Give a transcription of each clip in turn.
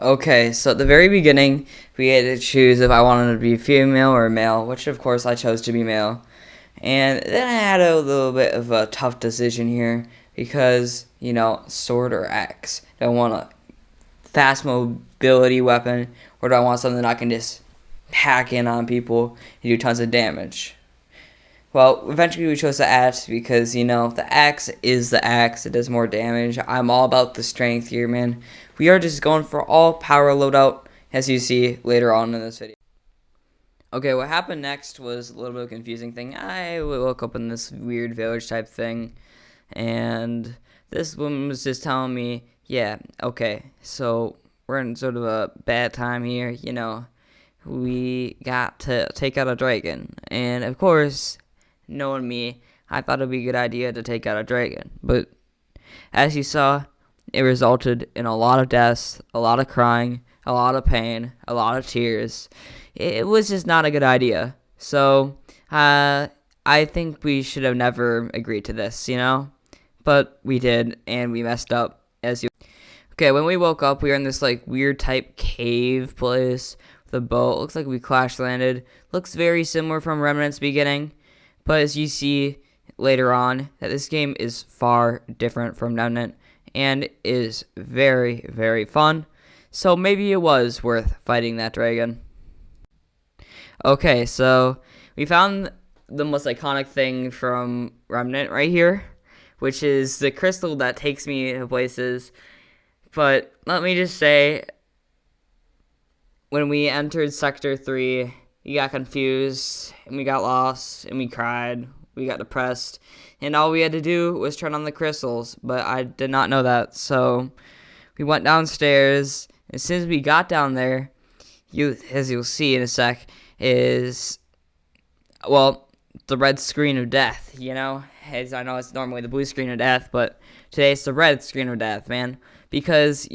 Okay, so at the very beginning, we had to choose if I wanted to be female or male, which of course I chose to be male. And then I had a little bit of a tough decision here because, sword or axe. Do I want a fast mobility weapon or do I want something that I can just hack in on people and do tons of damage? Well, eventually we chose the axe because, the axe is the axe. It does more damage. I'm all about the strength here, man. We are just going for all power loadout, as you see later on in this video. Okay, what happened next was a little bit of a confusing thing. I woke up in this weird village type thing, and this woman was just telling me, yeah, okay, so we're in sort of a bad time here, we got to take out a dragon. And of course, knowing me, I thought it would be a good idea to take out a dragon. But as you saw, it resulted in a lot of deaths, a lot of crying, a lot of pain, a lot of tears. It was just not a good idea. So, I think we should have never agreed to this, But we did, and we messed up. Okay, when we woke up, we were in this weird type cave place with a boat. Looks like we crash landed. Looks very similar from Remnant's beginning. But as you see later on, that this game is far different from Remnant and is very, very fun. So maybe it was worth fighting that dragon. Okay, so we found the most iconic thing from Remnant right here, which is the crystal that takes me to places. But let me just say, when we entered Sector 3, we got confused, and we got lost, and we cried, we got depressed, and all we had to do was turn on the crystals, but I did not know that, so we went downstairs. As soon as we got down there, as you'll see in a sec, is, well, the red screen of death, as I know it's normally the blue screen of death, but today it's the red screen of death, man, because,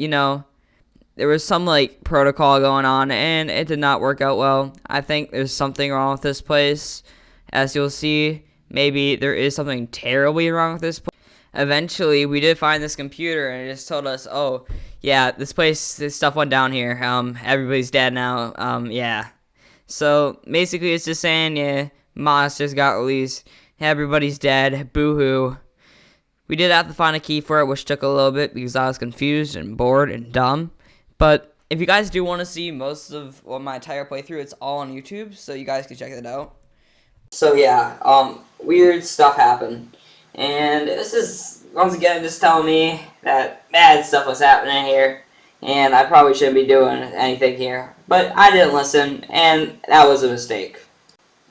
there was some protocol going on and it did not work out well. I think there's something wrong with this place. As you'll see, maybe there is something terribly wrong with this place. Eventually, we did find this computer and it just told us, oh, yeah, this stuff went down here. Everybody's dead now. Yeah. So basically it's just saying, yeah, monsters got released. Everybody's dead. Boo-hoo. We did have to find a key for it, which took a little bit because I was confused and bored and dumb. But if you guys do want to see most of my entire playthrough, it's all on YouTube, so you guys can check it out. So yeah, weird stuff happened. And this is, once again, just telling me that bad stuff was happening here. And I probably shouldn't be doing anything here. But I didn't listen, and that was a mistake.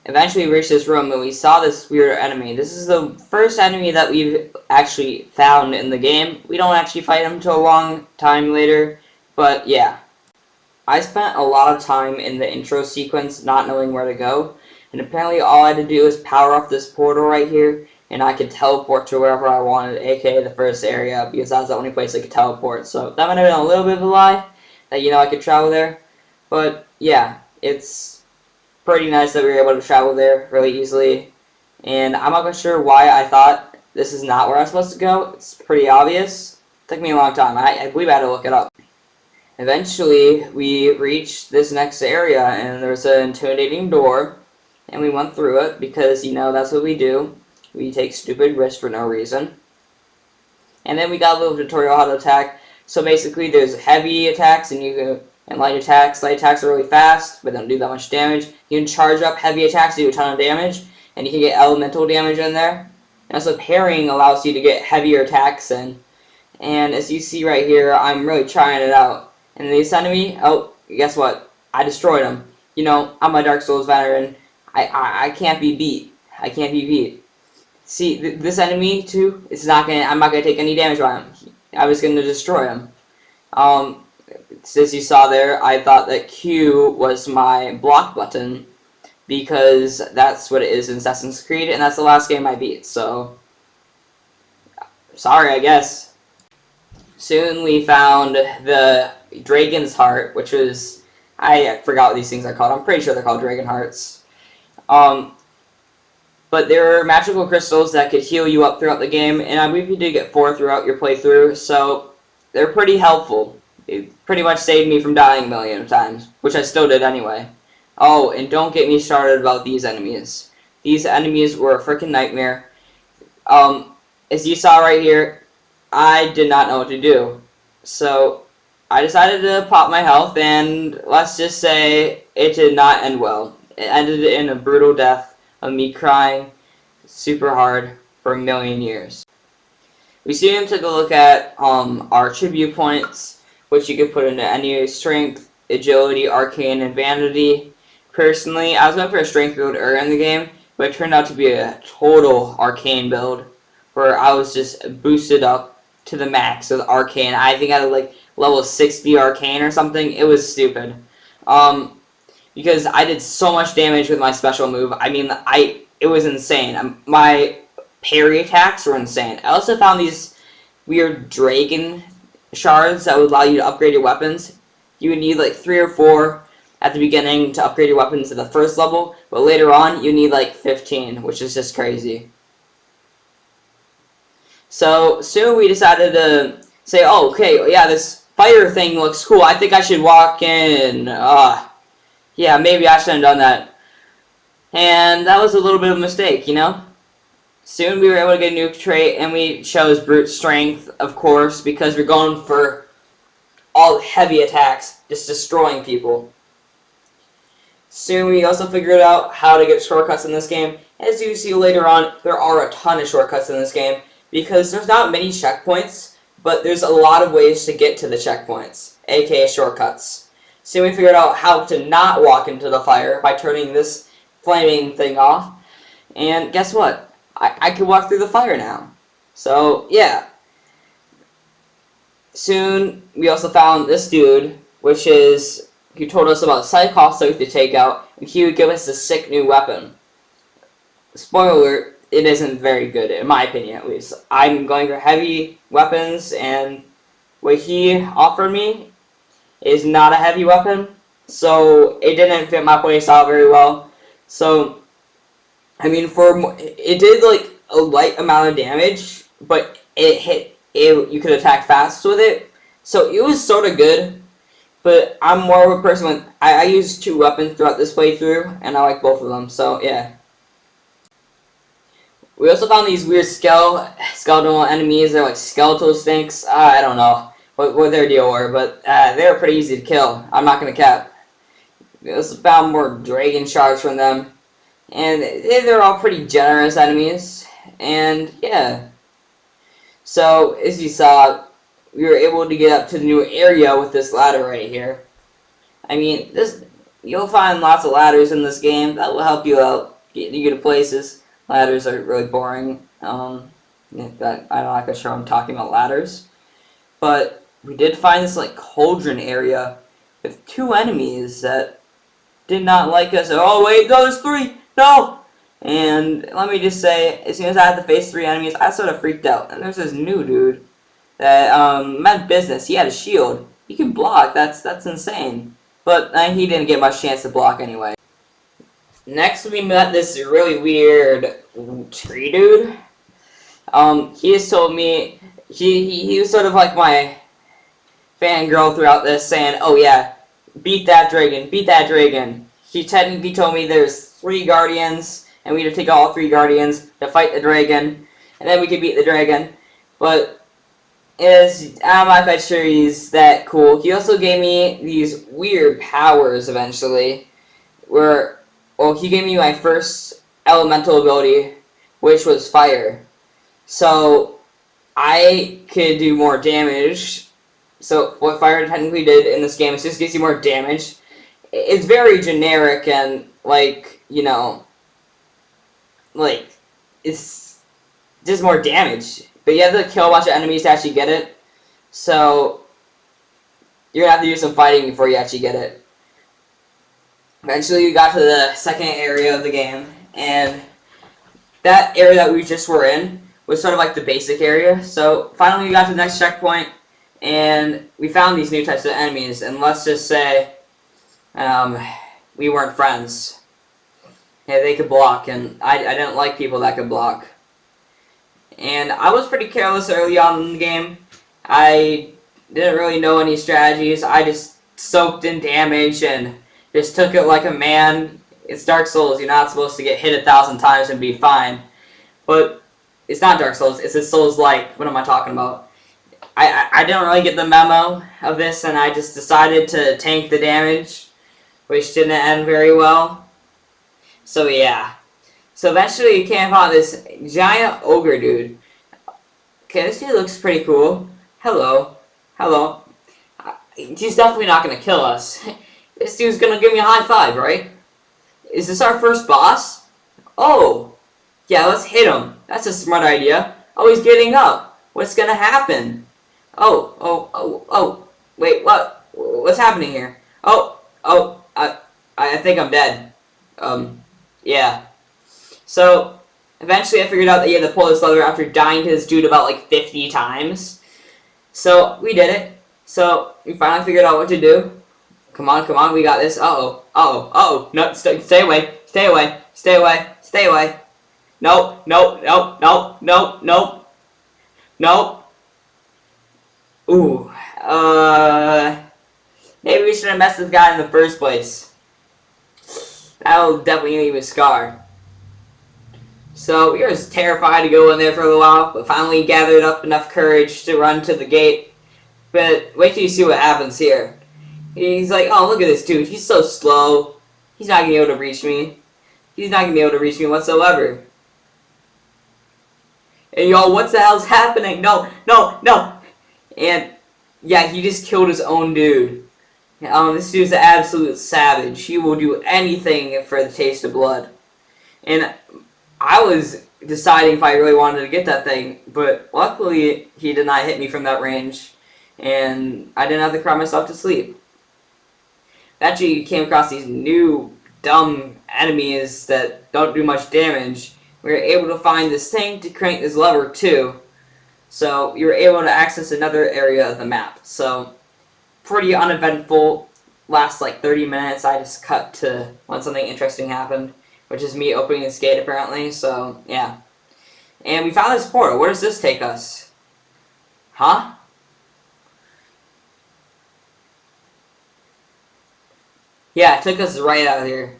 Eventually we reached this room and we saw this weird enemy. This is the first enemy that we've actually found in the game. We don't actually fight him until a long time later. But yeah, I spent a lot of time in the intro sequence not knowing where to go, and apparently all I had to do was power up this portal right here, and I could teleport to wherever I wanted, aka the first area, because that was the only place I could teleport. So that might have been a little bit of a lie, that I could travel there, but yeah, it's pretty nice that we were able to travel there really easily, and I'm not quite sure why I thought this is not where I'm supposed to go. It's pretty obvious. It took me a long time. I believe I had to look it up. Eventually, we reached this next area, and there was an intimidating door, and we went through it, because, that's what we do. We take stupid risks for no reason. And then we got a little tutorial how to attack. So basically, there's heavy attacks, and light attacks. Light attacks are really fast, but don't do that much damage. You can charge up heavy attacks to do a ton of damage, and you can get elemental damage in there. And also, parrying allows you to get heavier attacks in. And as you see right here, I'm really trying it out. And this enemy, oh, guess what? I destroyed him. I'm a Dark Souls veteran. I can't be beat. I can't be beat. See, this enemy, too, I'm not gonna take any damage by him. I was gonna destroy him. As you saw there, I thought that Q was my block button, because that's what it is in Assassin's Creed, and that's the last game I beat, so sorry, I guess. Soon we found the Dragon's Heart, which was, I forgot what these things are called. I'm pretty sure they're called Dragon Hearts. But there are magical crystals that could heal you up throughout the game, and I believe you did get 4 throughout your playthrough, so they're pretty helpful. It pretty much saved me from dying a million times, which I still did anyway. Oh, and don't get me started about these enemies. These enemies were a freaking nightmare. As you saw right here, I did not know what to do. So, I decided to pop my health, and let's just say it did not end well. It ended in a brutal death of me crying super hard for a million years. We soon took a look at our tribute points, which you could put into any strength, agility, arcane, and vanity. Personally, I was going for a strength build earlier in the game, but it turned out to be a total arcane build, where I was just boosted up to the max with arcane. I think I had like level 60 arcane or something. It was stupid. Because I did so much damage with my special move. I mean, it was insane. My parry attacks were insane. I also found these weird dragon shards that would allow you to upgrade your weapons. You would need like 3 or 4 at the beginning to upgrade your weapons to the first level, but later on you need like 15, which is just crazy. So soon we decided to say, oh, okay, yeah, this fire thing looks cool. I think I should walk in. Yeah, maybe I shouldn't have done that. And that was a little bit of a mistake, you know? Soon we were able to get a new trait, and we chose brute strength, of course, because we're going for all heavy attacks, just destroying people. Soon we also figured out how to get shortcuts in this game. As you see later on, there are a ton of shortcuts in this game, because there's not many checkpoints, but there's a lot of ways to get to the checkpoints, aka shortcuts. So we figured out how to not walk into the fire by turning this flaming thing off. And guess what? I can walk through the fire now. So, yeah. Soon, we also found this dude, which is, he told us about Psychostoke to take out, and he would give us a sick new weapon. Spoiler alert, it isn't very good, in my opinion at least. I'm going for heavy weapons, and what he offered me is not a heavy weapon, so it didn't fit my playstyle very well. So, I mean, it did like a light amount of damage, but you could attack fast with it, so it was sort of good. But I'm more of a person when I use 2 weapons throughout this playthrough, and I like both of them. So yeah. We also found these weird skeletal enemies. They're like skeletal snakes. I don't know what their deal were, but they were pretty easy to kill. I'm not gonna cap. We also found more dragon shards from them. And they're all pretty generous enemies, and yeah. So, as you saw, we were able to get up to the new area with this ladder right here. I mean, you'll find lots of ladders in this game that will help you out, get you to places. Ladders are really boring. I'm not gonna show I'm talking about ladders. But we did find this like cauldron area with 2 enemies that did not like us. Oh wait, no, there's 3! No! And let me just say, as soon as I had to face 3 enemies, I sort of freaked out. And there's this new dude that meant business. He had a shield. He can block. That's insane. But he didn't get much chance to block anyway. Next, we met this really weird tree dude. He just told me he was sort of like my fangirl throughout this, saying, "Oh yeah, beat that dragon, beat that dragon." He technically told me there's 3 guardians, and we had to take all 3 guardians to fight the dragon, and then we could beat the dragon. But I'm not quite sure he's that cool. He also gave me these weird powers eventually, he gave me my first elemental ability, which was fire. So I could do more damage. So what fire technically did in this game is just gives you more damage. It's very generic and, like, you know, like, it's just more damage. But you have to kill a bunch of enemies to actually get it. So, you're going to have to do some fighting before you actually get it. Eventually, we got to the second area of the game. And that area that we just were in was sort of like the basic area. So, finally, we got to the next checkpoint. And we found these new types of enemies. And let's just say we weren't friends. Yeah, they could block, and I didn't like people that could block. And I was pretty careless early on in the game. I Didn't really know any strategies. I just soaked in damage and just took it like a man. It's Dark Souls. You're not supposed to get hit 1,000 times and be fine. But it's not Dark Souls. It's a Souls-like. What am I talking about? I didn't really get the memo of this, and I just decided to tank the damage, which didn't end very well. So yeah. So eventually you came upon this giant ogre dude. Okay, this dude looks pretty cool. Hello. Hello. He's definitely not going to kill us. This dude's going to give me a high five, right? Is this our first boss? Oh. Yeah, let's hit him. That's a smart idea. Oh, he's getting up. What's going to happen? Oh. Wait, what? What's happening here? I think I'm dead. Yeah. So, eventually I figured out that you had to pull this lever after dying to this dude about like 50 times. So, we did it. So, we finally figured out what to do. Come on, we got this. Uh-oh. No, stay away. Nope. Ooh. Maybe we should have messed with this guy in the first place. That'll definitely leave a scar. So, we were just terrified to go in there for a while, but finally gathered up enough courage to run to the gate. But wait till you see what happens here. He's like, oh, look at this dude. He's so slow. He's not going to be able to reach me. He's not going to be able to reach me whatsoever. And yo, what the hell's happening? No. And yeah, he just killed his own dude. This dude's an absolute savage. He will do anything for the taste of blood. And I was deciding if I really wanted to get that thing, but luckily he did not hit me from that range, and I didn't have to cry myself to sleep. Actually, came across these new dumb enemies that don't do much damage. We were able to find this thing to crank this lever too, so you were able to access another area of the map. So pretty uneventful. Last like 30 minutes. I just cut to when something interesting happened, which is me opening this gate apparently. So yeah, and we found this portal. Where does this take us? Huh? Yeah, it took us right out of here.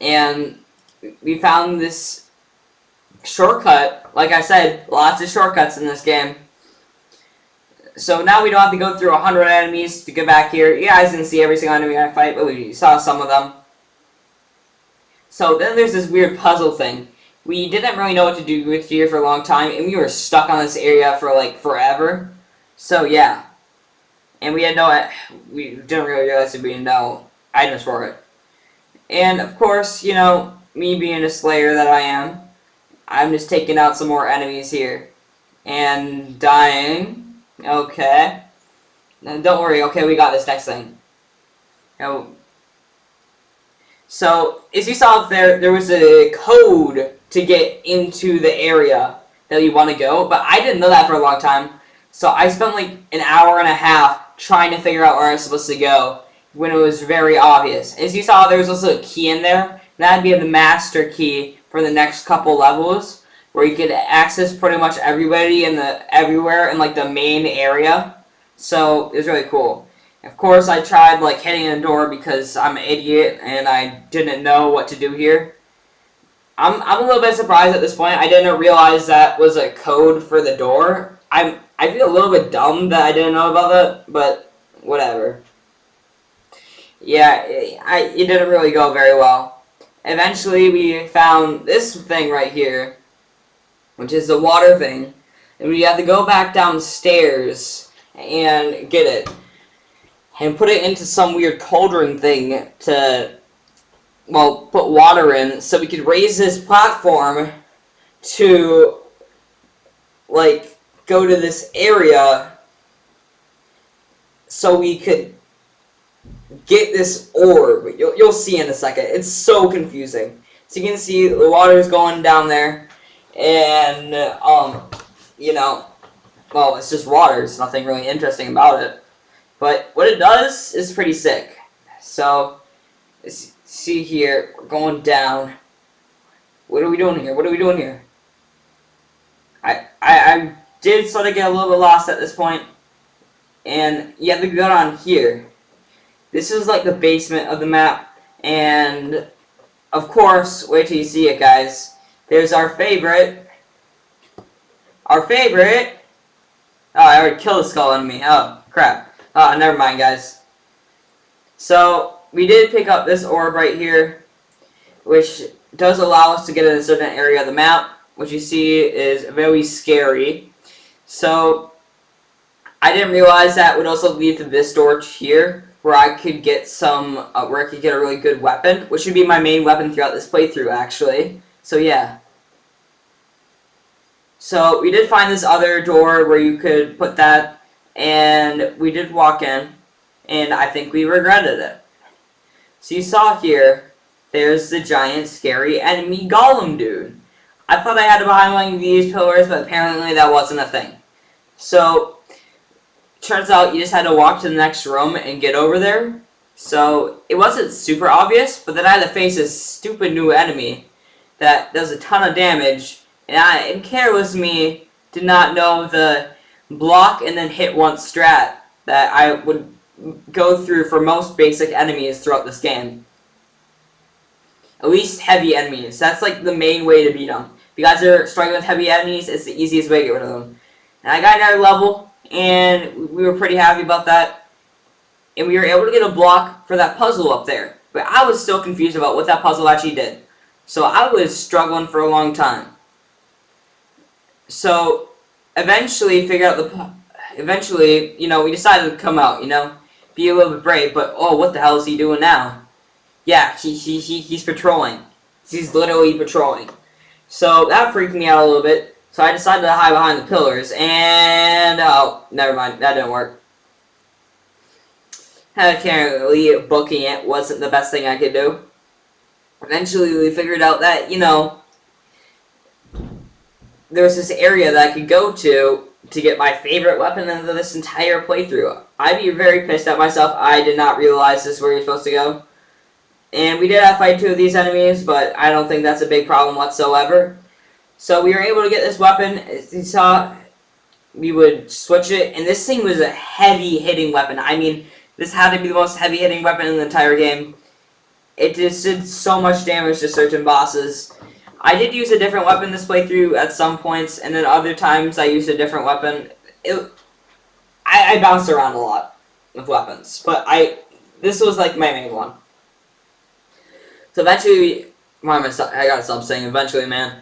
And we found this shortcut. Like I said, lots of shortcuts in this game. So now we don't have to go through 100 enemies to get back here. You guys didn't see every single enemy I fight, but we saw some of them. So then there's this weird puzzle thing. We didn't really know what to do with here for a long time, and we were stuck on this area for like forever. So yeah. And we didn't really realize that we had no items for it. And of course, you know, me being a slayer that I am, I'm just taking out some more enemies here. And dying. Okay. Now, don't worry, okay, we got this next thing. Now, so, as you saw up there, there was a code to get into the area that you want to go, but I didn't know that for a long time. So I spent like an hour and a half trying to figure out where I was supposed to go when it was very obvious. As you saw, there was also a key in there, and that'd be the master key for the next couple levels, where you could access pretty much everybody everywhere in like the main area. So it was really cool. Of course, I tried like hitting a door because I'm an idiot and I didn't know what to do here. I'm a little bit surprised at this point. I didn't realize that was a code for the door. I feel a little bit dumb that I didn't know about that, but whatever. Yeah, it didn't really go very well. Eventually, we found this thing right here, which is the water thing, and we have to go back downstairs and get it, and put it into some weird cauldron thing to, well, put water in, so we could raise this platform to, like, go to this area so we could get this orb. You'll see in a second. It's so confusing. So you can see the water's going down there, and, you know, well, it's just water. There's nothing really interesting about it. But what it does is pretty sick. So, see here, we're going down. What are we doing here? I did sort of get a little bit lost at this point. and you have to go down here. This is like the basement of the map, and of course, wait till you see it, guys. There's our favorite. Our favorite. Oh, I already killed the skull enemy. Oh, crap. Oh, never mind, guys. So, we did pick up this orb right here, which does allow us to get in a certain area of the map, which you see is very scary. So, I didn't realize that would also lead to this door here, where I could get a really good weapon, which would be my main weapon throughout this playthrough, actually. So, yeah. So, we did find this other door where you could put that, and we did walk in, and I think we regretted it. So, you saw here, there's the giant, scary enemy golem dude. I thought I had to behind one of these pillars, but apparently that wasn't a thing. So, turns out you just had to walk to the next room and get over there. So, it wasn't super obvious, but then I had to face this stupid new enemy that does a ton of damage. And careless me did not know the block and then hit once strat that I would go through for most basic enemies throughout this game. At least heavy enemies. That's like the main way to beat them. If you guys are struggling with heavy enemies, it's the easiest way to get rid of them. And I got another level, and we were pretty happy about that. And we were able to get a block for that puzzle up there. But I was still confused about what that puzzle actually did. So I was struggling for a long time. So eventually, we decided to come out, be a little bit brave. But oh, what the hell is he doing now? Yeah, he's patrolling. He's literally patrolling. So that freaked me out a little bit. So I decided to hide behind the pillars, and oh, never mind, that didn't work. Apparently, booking it wasn't the best thing I could do. Eventually, we figured out that, there was this area that I could go to get my favorite weapon of this entire playthrough. I'd be very pissed at myself. I did not realize this is where you're supposed to go. And we did have to fight 2 of these enemies, but I don't think that's a big problem whatsoever. So we were able to get this weapon. As you saw, we would switch it, and this thing was a heavy-hitting weapon. I mean, this had to be the most heavy-hitting weapon in the entire game. It just did so much damage to certain bosses. I did use a different weapon this playthrough at some points, and then other times I used a different weapon. I bounced around a lot with weapons, but this was like my main one. So eventually, I gotta stop saying eventually, man.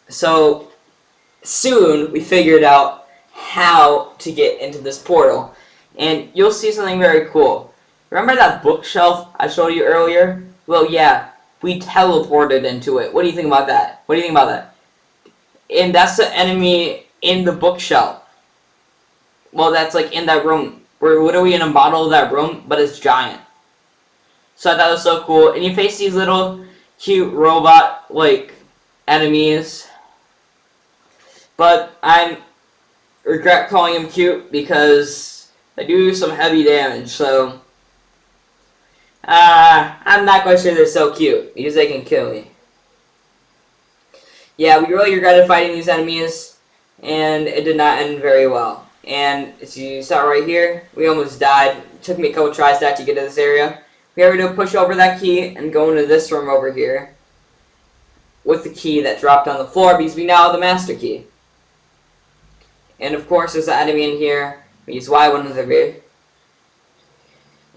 So soon we figured out how to get into this portal, and you'll see something very cool. Remember that bookshelf I showed you earlier? Well, yeah, we teleported into it. What do you think about that? What do you think about that? And that's the enemy in the bookshelf. Well, that's like in that room. We're literally in a model of that room, but it's giant. So I thought it was so cool. And you face these little cute robot enemies. But I regret calling them cute because they do some heavy damage. So I'm not quite sure they're so cute because they can kill me. Yeah, we really regretted fighting these enemies, and it did not end very well. And as you saw right here, we almost died. It took me a couple tries to actually get to this area. We were able to push over that key and go into this room over here with the key that dropped on the floor because we now have the master key. And of course, there's an enemy in here. We use Y103.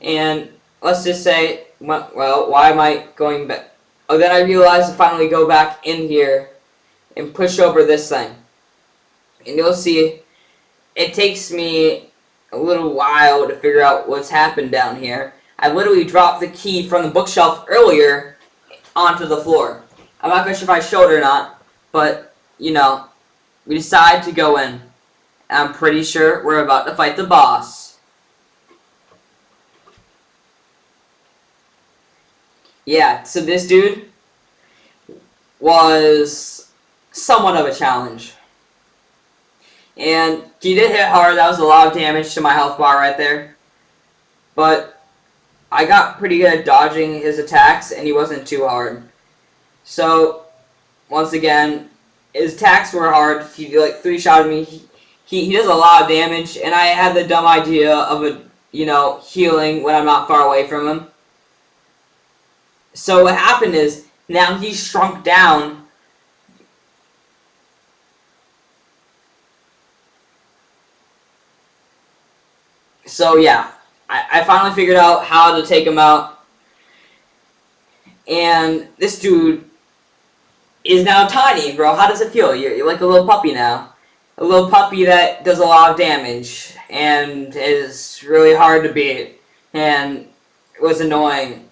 And let's just say, well, why am I going back? Oh, then I realized to finally go back in here and push over this thing. And you'll see, it takes me a little while to figure out what's happened down here. I literally dropped the key from the bookshelf earlier onto the floor. I'm not quite sure if I showed it or not, but, we decided to go in. And I'm pretty sure we're about to fight the boss. Yeah, so this dude was somewhat of a challenge. And he did hit hard. That was a lot of damage to my health bar right there. But I got pretty good at dodging his attacks, and he wasn't too hard. So, once again, his attacks were hard. He 3-shotted me. he does a lot of damage, and I had the dumb idea of healing when I'm not far away from him. So what happened is, now he's shrunk down. So yeah, I finally figured out how to take him out. And this dude is now tiny, bro. How does it feel? You're like a little puppy now. A little puppy that does a lot of damage and is really hard to beat. And it was annoying.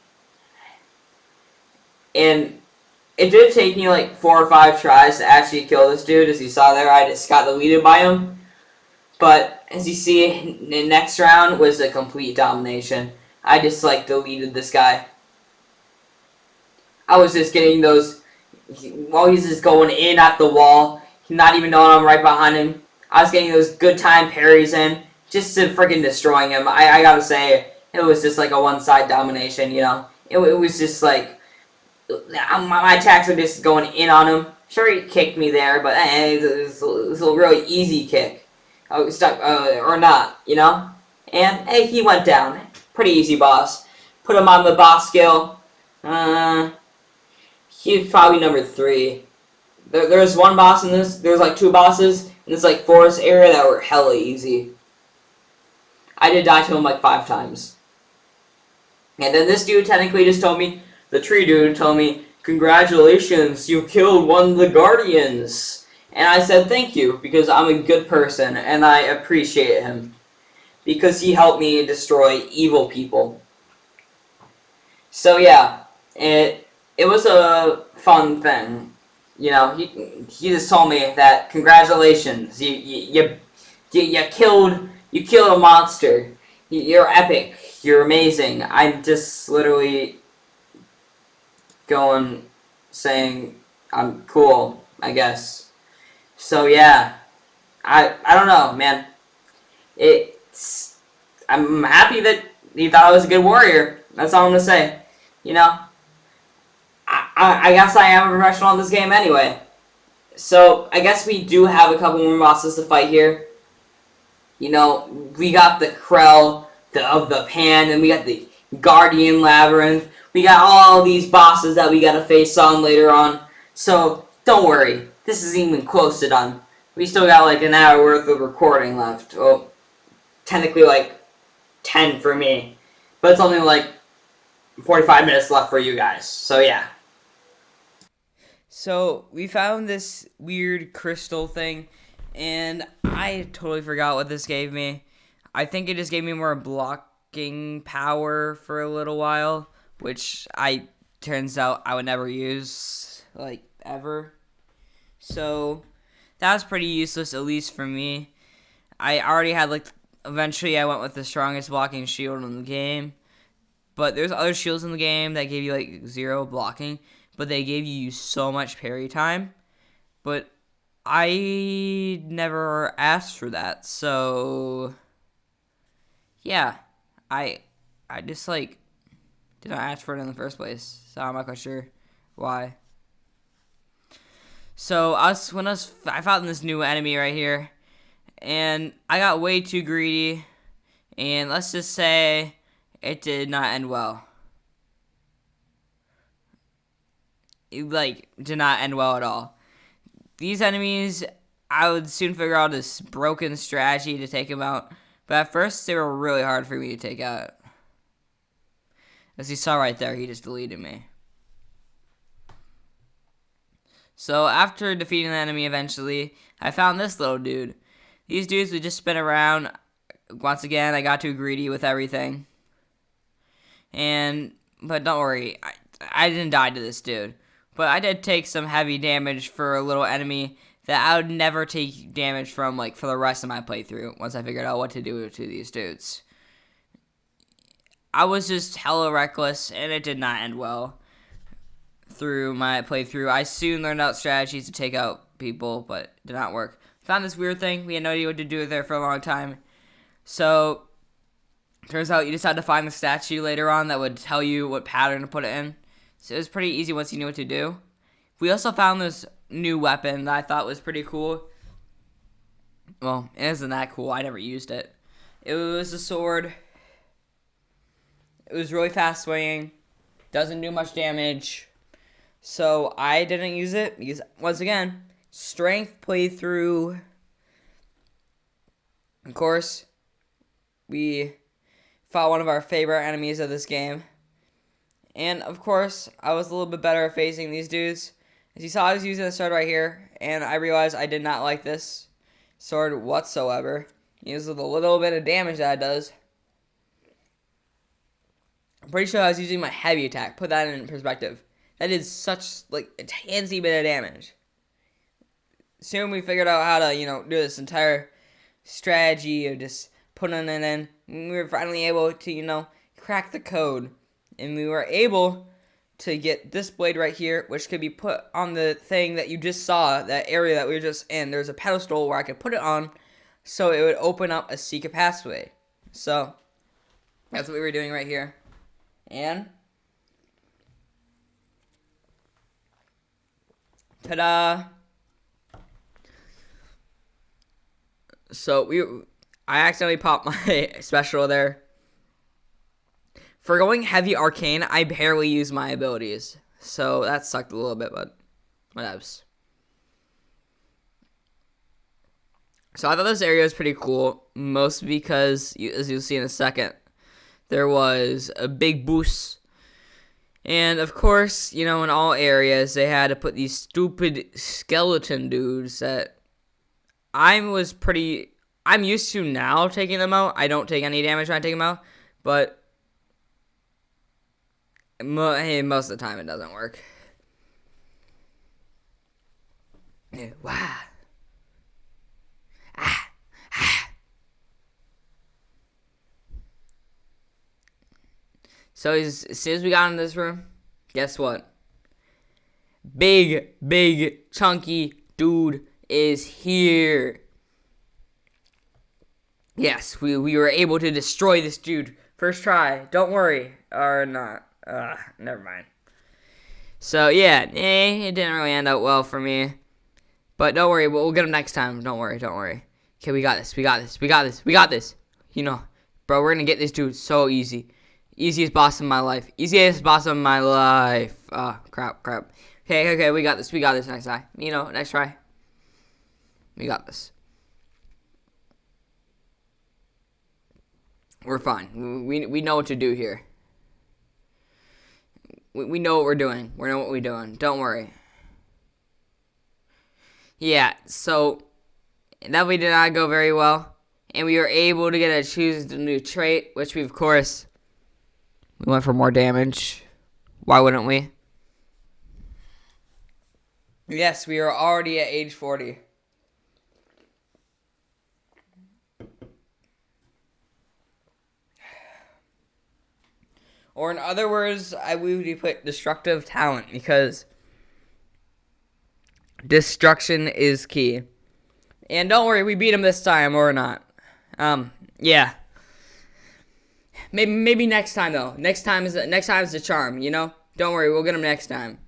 And it did take me like 4 or 5 tries to actually kill this dude. As you saw there, I just got deleted by him. But as you see, the next round was a complete domination. I just like deleted this guy. I was just getting those, while he's just going in at the wall, not even knowing I'm right behind him. I was getting those good time parries in, just to freaking destroying him. I gotta say, it was just like a one-side domination, you know? It was just like, my attacks were just going in on him. Sure, he kicked me there, but it was a really easy kick. I was stuck, or not, you know? And, hey, he went down. Pretty easy boss. Put him on the boss skill. He's probably number 3. There's one boss in this. There's like 2 bosses in this like forest area that were hella easy. I did die to him like 5 times. And then this dude technically just told me, the tree dude told me, congratulations, you killed one of the guardians. And I said thank you, because I'm a good person, and I appreciate him. Because he helped me destroy evil people. So yeah, it was a fun thing. You know, he just told me that congratulations, you killed a monster. You're epic. You're amazing. I'm just literally saying I'm cool, I guess. So yeah, I don't know, man. I'm happy that you thought I was a good warrior. That's all I'm gonna say. You know, I guess I am a professional in this game anyway. So I guess we do have a couple more bosses to fight here. You know, we got the Krell of the Pan, and we got the Guardian Labyrinth. We got all these bosses that we gotta face on later on. So don't worry, this isn't even close to done. We still got like an hour worth of recording left. Well, technically like 10 for me, but it's only like 45 minutes left for you guys. So yeah. So we found this weird crystal thing, and I totally forgot what this gave me. I think it just gave me more blocking power for a little while, which turns out I would never use, like, ever. So that was pretty useless, at least for me. I already had, like, eventually I went with the strongest blocking shield in the game. But there's other shields in the game that gave you, like, 0 blocking, but they gave you so much parry time. But I never asked for that, so yeah, I just, like, did not ask for it in the first place, so I'm not quite sure why. So I found this new enemy right here, and I got way too greedy, and let's just say it did not end well. It, like, did not end well at all. These enemies, I would soon figure out this broken strategy to take them out, but at first they were really hard for me to take out. As you saw right there, he just deleted me. So after defeating the enemy eventually, I found this little dude. These dudes would just spin around. Once again, I got too greedy with everything. But don't worry, I didn't die to this dude. But I did take some heavy damage for a little enemy that I would never take damage from, like, for the rest of my playthrough, once I figured out what to do to these dudes. I was just hella reckless, and it did not end well through my playthrough. I soon learned out strategies to take out people, but it did not work. Found this weird thing. We had no idea what to do with it for a long time. So turns out you just had to find the statue later on that would tell you what pattern to put it in. So it was pretty easy once you knew what to do. We also found this new weapon that I thought was pretty cool. Well, it isn't that cool. I never used it. It was a sword. It was really fast swinging. Doesn't do much damage. So I didn't use it because, once again, strength playthrough. Of course, we fought one of our favorite enemies of this game. And, of course, I was a little bit better at facing these dudes. As you saw, I was using the sword right here, and I realized I did not like this sword whatsoever. It with a little bit of damage that it does. I'm pretty sure I was using my heavy attack. Put that in perspective. That is such, like, a teensy bit of damage. Soon we figured out how to, do this entire strategy of just putting it in. We were finally able to, crack the code. And we were able to get this blade right here, which could be put on the thing that you just saw, that area that we were just in. There's a pedestal where I could put it on, so it would open up a secret passway. So, that's what we were doing right here. And, ta-da! So, I accidentally popped my special there. For going heavy arcane, I barely use my abilities. So that sucked a little bit, but whatevs. So I thought this area was pretty cool, mostly because, as you'll see in a second, there was a big boost. And of course, in all areas, they had to put these stupid skeleton dudes that I'm used to now taking them out. I don't take any damage when I take them out, but hey, most of the time it doesn't work. Wow. So as soon as we got in this room, guess what? Big, chunky dude is here. Yes, we were able to destroy this dude. First try. Don't worry. Or not. Never mind. So, yeah, it didn't really end out well for me. But don't worry, we'll get him next time. Don't worry. Okay, we got this. Bro, we're gonna get this dude so easy. Easiest boss of my life. Crap. Okay, we got this next time. Next try. We got this. We're fine. We know what to do here. We know what we're doing. We know what we're doing. Don't worry. Yeah, so that did not go very well. And we were able to choose the new trait, which we went for more damage. Why wouldn't we? Yes, we are already at age 40. Or in other words, we would put destructive talent, because destruction is key. And don't worry, we beat him this time or not. Yeah. Maybe next time though. Next time is the charm, Don't worry, we'll get him next time.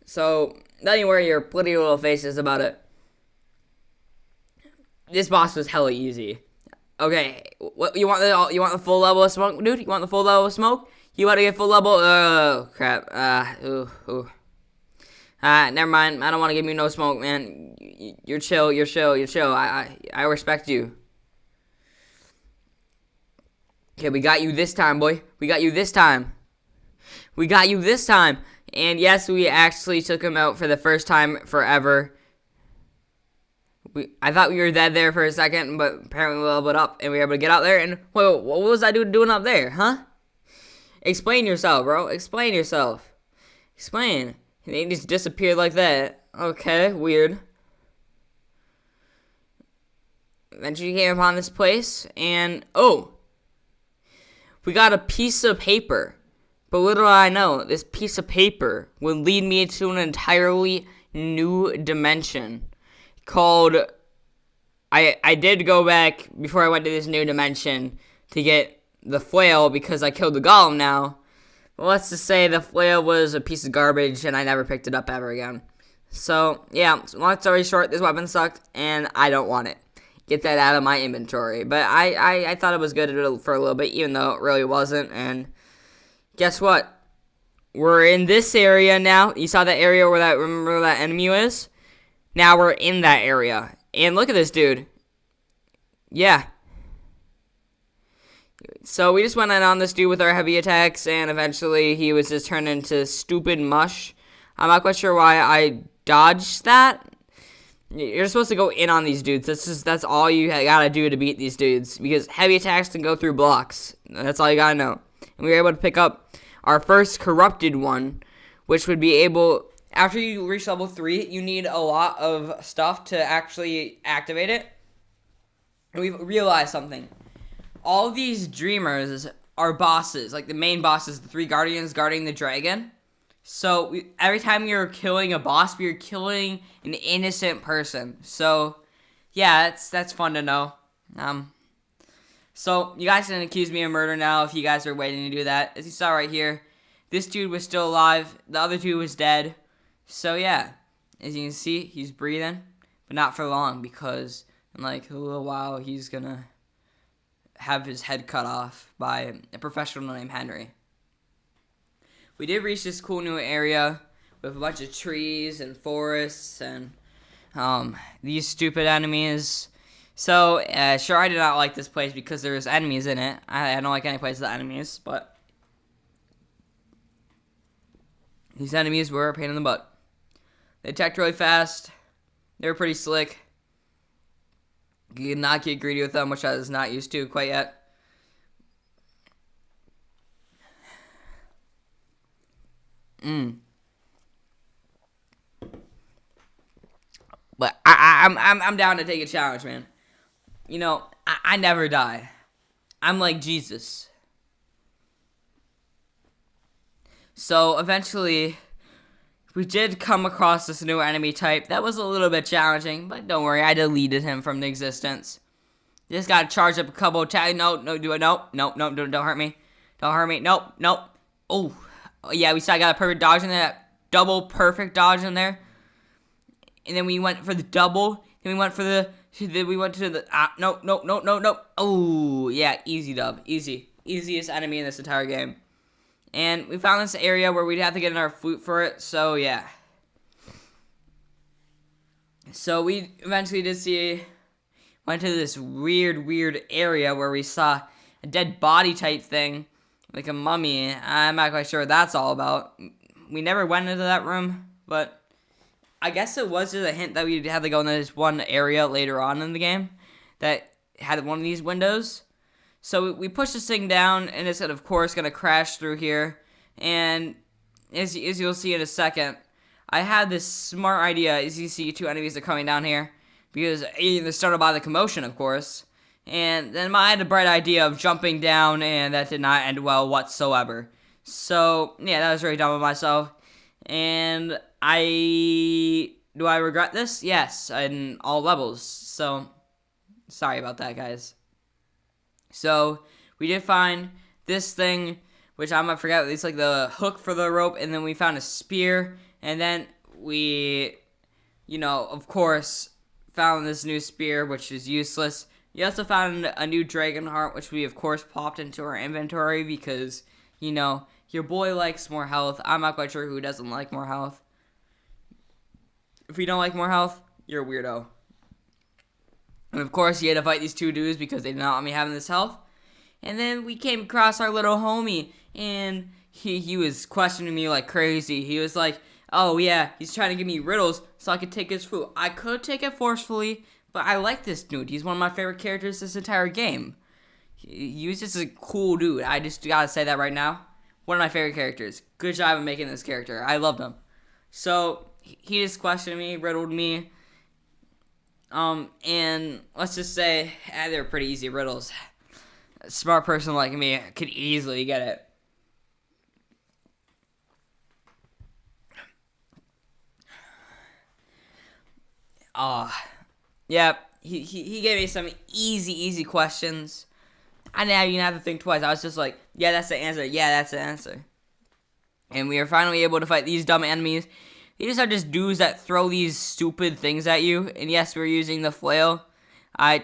So don't you worry your pretty little faces about it. This boss was hella easy. Okay, what you want the full level of smoke, dude? You want the full level of smoke? You want to get full level? Oh, crap. Never mind. I don't want to give you no smoke, man. You're chill. I respect you. Okay, we got you this time, boy. We got you this time. And yes, we actually took him out for the first time forever. I thought we were dead there for a second, but apparently we leveled up and we were able to get out there. And wait, what was I doing up there, huh? Explain yourself, bro. Explain. They just disappeared like that. Okay, weird. Eventually came upon this place, and we got a piece of paper. But little did I know, this piece of paper would lead me to an entirely new dimension called... I did go back before I went to this new dimension to get the flail because I killed the golem now. But let's just say the flail was a piece of garbage and I never picked it up ever again. So, yeah, long story short, this weapon sucked and I don't want it. get that out of my inventory. But I thought it was good for a little bit, even though it really wasn't. And guess what? We're in this area now. You saw that area remember where that enemy was? Now we're in that area. And look at this dude. Yeah. So we just went in on this dude with our heavy attacks, and eventually he was just turned into stupid mush. I'm not quite sure why I dodged that. You're supposed to go in on these dudes. That's all you gotta do to beat these dudes, because heavy attacks can go through blocks. That's all you gotta know. And we were able to pick up our first corrupted one, which would be able, after you reach level 3, you need a lot of stuff to actually activate it. And we've realized something. All these dreamers are bosses, like the main bosses, the 3 guardians guarding the dragon. So every time you're killing a boss, you're killing an innocent person. So yeah, that's fun to know. So you guys can accuse me of murder now if you guys are waiting to do that. As you saw right here, this dude was still alive. The other dude was dead. So yeah, as you can see, he's breathing, but not for long, because in like a little while he's gonna have his head cut off by a professional named Henry. We did reach this cool new area with a bunch of trees and forests and these stupid enemies. So, sure, I did not like this place because there's enemies in it. I don't like any place with enemies, but these enemies were a pain in the butt. They attacked really fast. They were pretty slick. You could not get greedy with them, which I was not used to quite yet. But I'm down to take a challenge, man. You know, I never die. I'm like Jesus. So eventually, we did come across this new enemy type. That was a little bit challenging, but don't worry, I deleted him from the existence. Just gotta charge up a couple attacks. No, don't hurt me. Don't hurt me. Nope. Oh, yeah, we saw I got a perfect dodge in there. That double perfect dodge in there. And then we went for the double. Then we went for the. Then we went to the. No. Oh, yeah, easy dub. Easiest enemy in this entire game. And we found this area where we'd have to get in our flute for it. So, yeah. So, we eventually did went to this weird area where we saw a dead body type thing. Like a mummy. I'm not quite sure what that's all about. We never went into that room. But I guess it was just a hint that we had to go in this one area later on in the game that had one of these windows. So we pushed this thing down, and it's, of course, going to crash through here. And as you'll see in a second, I had this smart idea. As you see, 2 enemies are coming down here, because they're started by the commotion, of course. And then I had a bright idea of jumping down, and that did not end well whatsoever. So, yeah, that was very dumb of myself. And do I regret this? Yes, in all levels. So, sorry about that, guys. So, we did find this thing, which I might forget, it's like the hook for the rope, and then we found a spear, and then we, of course, found this new spear, which is useless. We also found a new dragon heart, which we, of course, popped into our inventory, because, your boy likes more health. I'm not quite sure who doesn't like more health. If you don't like more health, you're a weirdo. And of course, you had to fight these 2 dudes because they did not want me having this health. And then we came across our little homie, and he was questioning me like crazy. He was like, oh yeah, he's trying to give me riddles so I could take his food. I could take it forcefully, but I like this dude. He's one of my favorite characters this entire game. He was just a cool dude. I just gotta say that right now. One of my favorite characters. Good job of making this character. I loved him. So, he just questioned me, riddled me. And let's just say, they were pretty easy riddles. A smart person like me could easily get it. Yeah, he gave me some easy questions. I didn't even have to think twice. I was just like, yeah, that's the answer. Yeah, that's the answer. And we are finally able to fight these dumb enemies. These are just dudes that throw these stupid things at you. And yes, we're using the flail.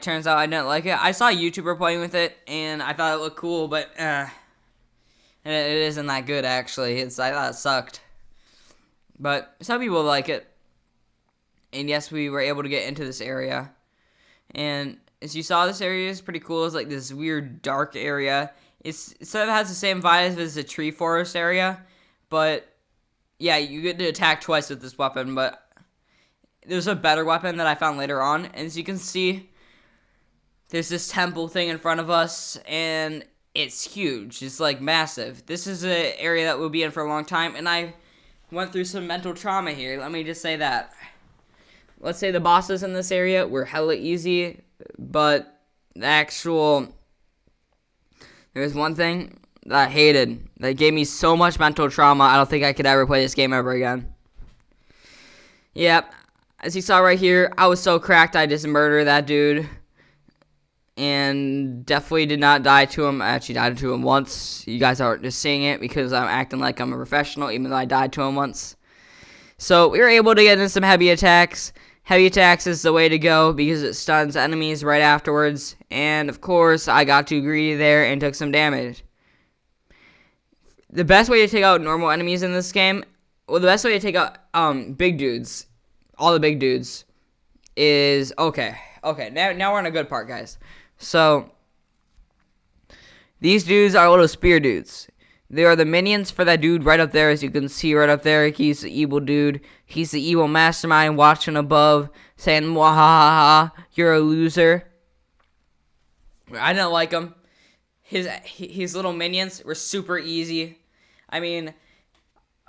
Turns out I didn't like it. I saw a YouTuber playing with it, and I thought it looked cool, but it isn't that good, actually. I thought it sucked. But some people like it. And yes, we were able to get into this area. And as you saw, this area is pretty cool. It's like this weird dark area. It sort of has the same vibe as a tree forest area. But yeah, you get to attack twice with this weapon. But there's a better weapon that I found later on. And as you can see, there's this temple thing in front of us. And it's huge. It's like massive. This is an area that we'll be in for a long time. And I went through some mental trauma here. Let me just say that. Let's say the bosses in this area were hella easy, but there's one thing that I hated that gave me so much mental trauma. I don't think I could ever play this game ever again. Yep, as you saw right here, I was so cracked I just murdered that dude, and definitely did not die to him. I actually died to him once. You guys aren't just seeing it because I'm acting like I'm a professional, even though I died to him once. So we were able to get in some heavy attacks. Heavy attacks is the way to go because it stuns enemies right afterwards. And, of course, I got too greedy there and took some damage. The best way to take out normal enemies in this game, the best way to take out big dudes, all the big dudes, is, okay, now we're on a good part, guys. So, these dudes are little spear dudes. They are the minions for that dude right up there, as you can see right up there. He's the evil dude. He's the evil mastermind watching above, saying, "Mwahaha, you're a loser." I didn't like him. His little minions were super easy. I mean,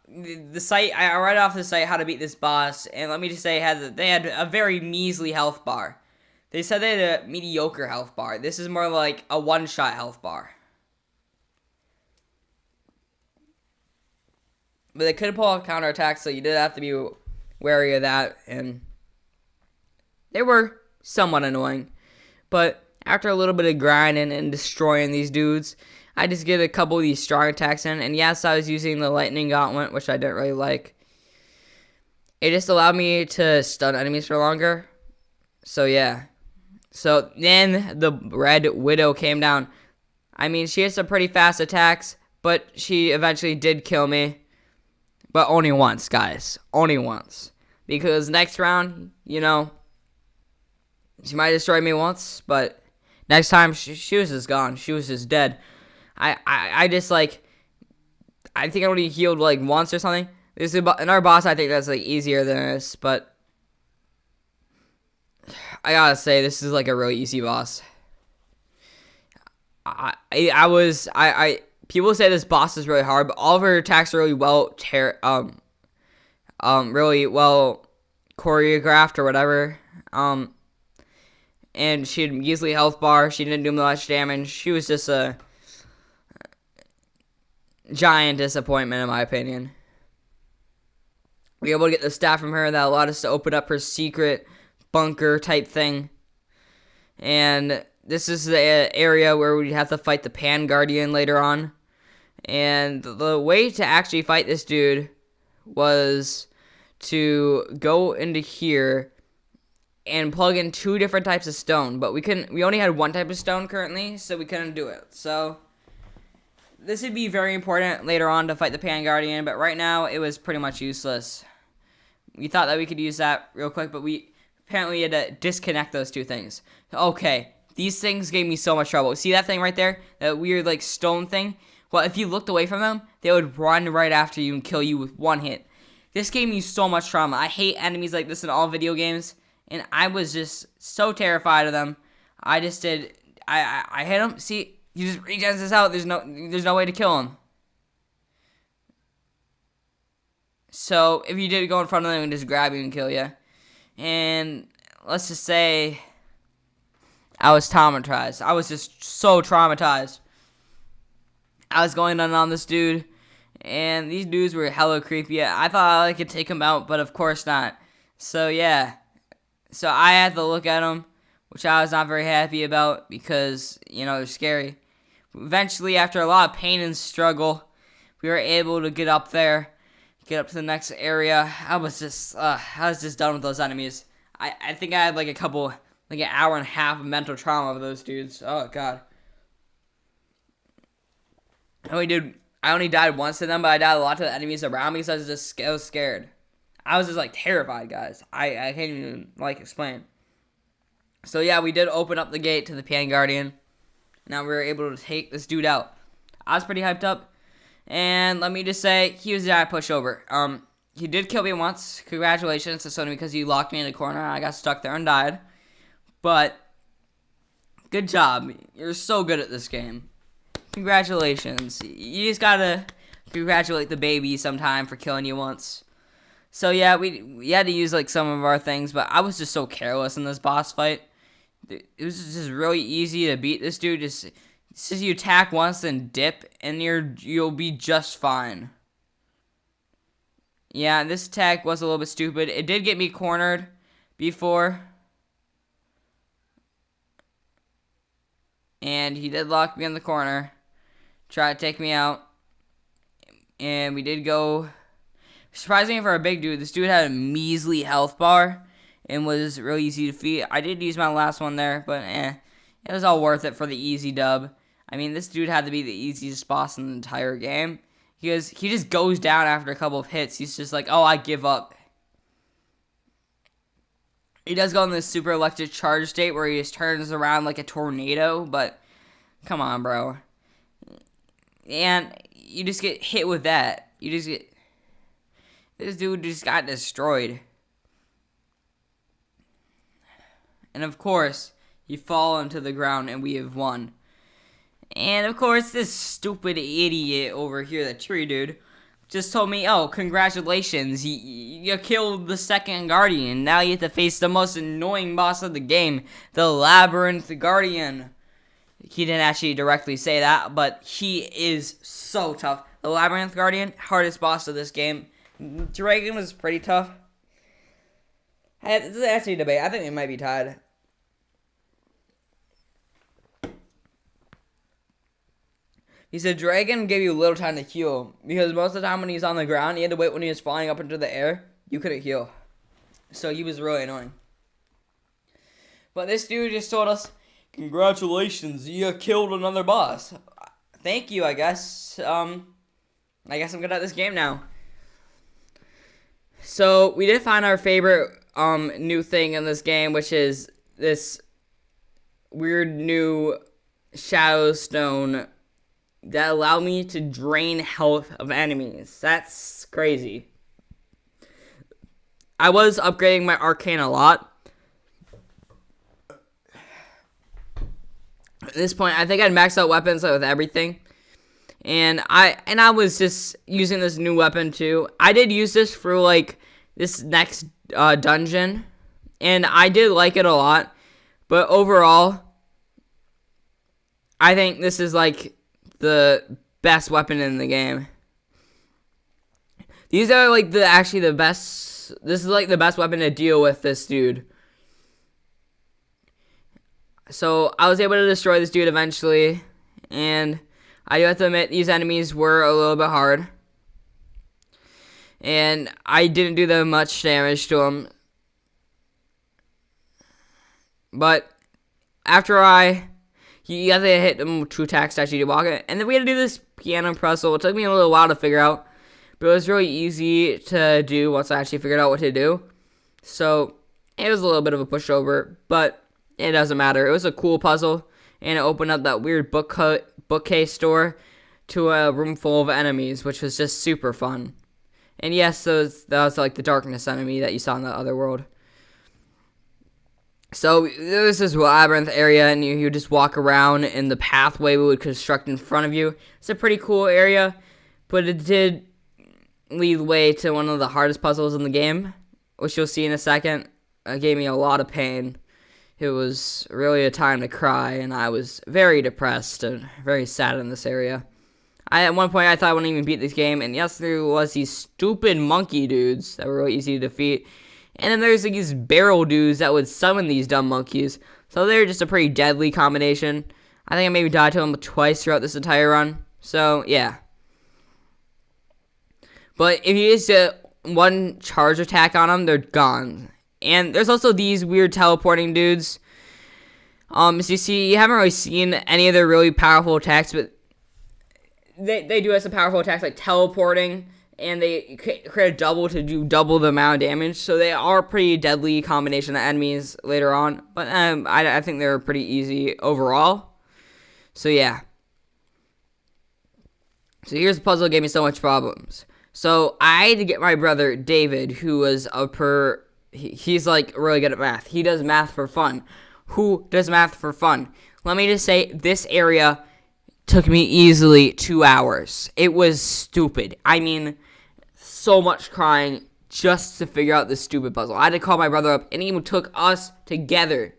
the site, I read off the site how to beat this boss, and let me just say, they had a very measly health bar. They said they had a mediocre health bar. This is more like a one-shot health bar. But they could pull off counterattacks, so you did have to be wary of that. And they were somewhat annoying. But after a little bit of grinding and destroying these dudes, I just get a couple of these strong attacks in. And yes, I was using the lightning gauntlet, which I didn't really like. It just allowed me to stun enemies for longer. So yeah. So then the Red Widow came down. I mean, she had some pretty fast attacks, but she eventually did kill me. But only once, guys. Only once. Because next round, you know, she might destroy me once, but next time, she was just gone. She was just dead. I just, like, I think I only healed, like, once or something. There's another boss, I think that's, like, easier than this, but I gotta say, this is, like, a really easy boss. People say this boss is really hard, but all of her attacks are really really well choreographed or whatever. And she had a measly health bar. She didn't do much damage. She was just a giant disappointment, in my opinion. We were able to get the staff from her that allowed us to open up her secret bunker type thing. And this is the area where we'd have to fight the Pan Guardian later on. And the way to actually fight this dude was to go into here and plug in 2 different types of stone. But we only had 1 type of stone currently, so we couldn't do it. So this would be very important later on to fight the Pan Guardian, but right now it was pretty much useless. We thought that we could use that real quick, but we apparently had to disconnect those 2 things. Okay, these things gave me so much trouble. See that thing right there? That weird, like, stone thing? Well, if you looked away from them, they would run right after you and kill you with 1 hit. This gave me so much trauma. I hate enemies like this in all video games, and I was just so terrified of them. I just did. I hit him. See, he just regens this out. There's no way to kill him. So if you did go in front of them, and just grab you and kill you. And let's just say I was traumatized. I was just so traumatized. I was going on this dude, and these dudes were hella creepy. I thought I could take them out, but of course not. So yeah. So I had to look at them, which I was not very happy about because, you know, they're scary. Eventually, after a lot of pain and struggle, we were able to get up there, get up to the next area. I was just done with those enemies. I think I had like a couple like an hour and a half of mental trauma of those dudes. Oh god. I only died once to them, but I died a lot to the enemies around me because I was scared. I was just like terrified, guys. I can't even like explain. So yeah, we did open up the gate to the Piano Guardian. Now we were able to take this dude out. I was pretty hyped up. And let me just say, he was the guy I pushed over. He did kill me once. Congratulations to Sony because he locked me in a corner. I got stuck there and died. But, good job. You're so good at this game. Congratulations. You just gotta congratulate the baby sometime for killing you once. So yeah, we had to use like some of our things, but I was just so careless in this boss fight. It was just really easy to beat this dude. Just you attack once and dip, and you'll be just fine. Yeah, this attack was a little bit stupid. It did get me cornered before. And he did lock me in the corner. Try to take me out. And we did go. Surprisingly for a big dude, this dude had a measly health bar and was really easy to defeat. I did use my last one there, but it was all worth it for the easy dub. I mean, this dude had to be the easiest boss in the entire game. Because he just goes down after a couple of hits. He's just like, oh, I give up. He does go in this super electric charge state where he just turns around like a tornado, but come on, bro. And you just get hit with that. This dude just got destroyed. And of course, you fall into the ground and we have won. And of course, this stupid idiot over here, the tree dude, just told me, oh, congratulations, you killed the second Guardian. Now you have to face the most annoying boss of the game, the Labyrinth Guardian. He didn't actually directly say that, but he is so tough. The Labyrinth Guardian, hardest boss of this game. Dragon was pretty tough. This is actually a debate. I think they might be tied. He said Dragon gave you little time to heal. Because most of the time when he's on the ground, he had to wait when he was flying up into the air. You couldn't heal. So he was really annoying. But this dude just told us, congratulations, you killed another boss. Thank you, I guess. I guess I'm good at this game now. So we did find our favorite new thing in this game, which is this weird new shadow stone that allowed me to drain health of enemies. That's crazy. I was upgrading my arcane a lot. At this point, I think I'd maxed out weapons with everything. And I was just using this new weapon too. I did use this for like this next dungeon. And I did like it a lot. But overall, I think this is like the best weapon in the game. These are like the best. This is like the best weapon to deal with this dude. So I was able to destroy this dude eventually, and I do have to admit these enemies were a little bit hard, and I didn't do that much damage to them. But after you have to hit them with 2 attacks to actually walk it. And then we had to do this piano puzzle. It took me a little while to figure out. But it was really easy to do once I actually figured out what to do. So, it was a little bit of a pushover. But it doesn't matter. It was a cool puzzle. And it opened up that weird bookcase door to a room full of enemies. Which was just super fun. And yes, that was like the darkness enemy that you saw in the other world. So, there was this labyrinth area, and you just walk around in the pathway we would construct in front of you. It's a pretty cool area, but it did lead the way to one of the hardest puzzles in the game, which you'll see in a second. It gave me a lot of pain. It was really a time to cry, and I was very depressed and very sad in this area. At one point, I thought I wouldn't even beat this game, and yes, there was these stupid monkey dudes that were really easy to defeat. And then there's like these barrel dudes that would summon these dumb monkeys. So they're just a pretty deadly combination. I think I maybe died to them twice throughout this entire run. So, yeah. But if you just get one charge attack on them, they're gone. And there's also these weird teleporting dudes As you see, you haven't really seen any of their really powerful attacks, but they do have some powerful attacks like teleporting, and they create a double to do double the amount of damage. So they are a pretty deadly combination of enemies later on. But I think they're pretty easy overall. So yeah. So here's the puzzle that gave me so much problems. So I had to get my brother David, who was he's like really good at math. He does math for fun. Who does math for fun? Let me just say, this area took me easily 2 hours. It was stupid. I mean, so much crying just to figure out this stupid puzzle. I had to call my brother up, and it even took us together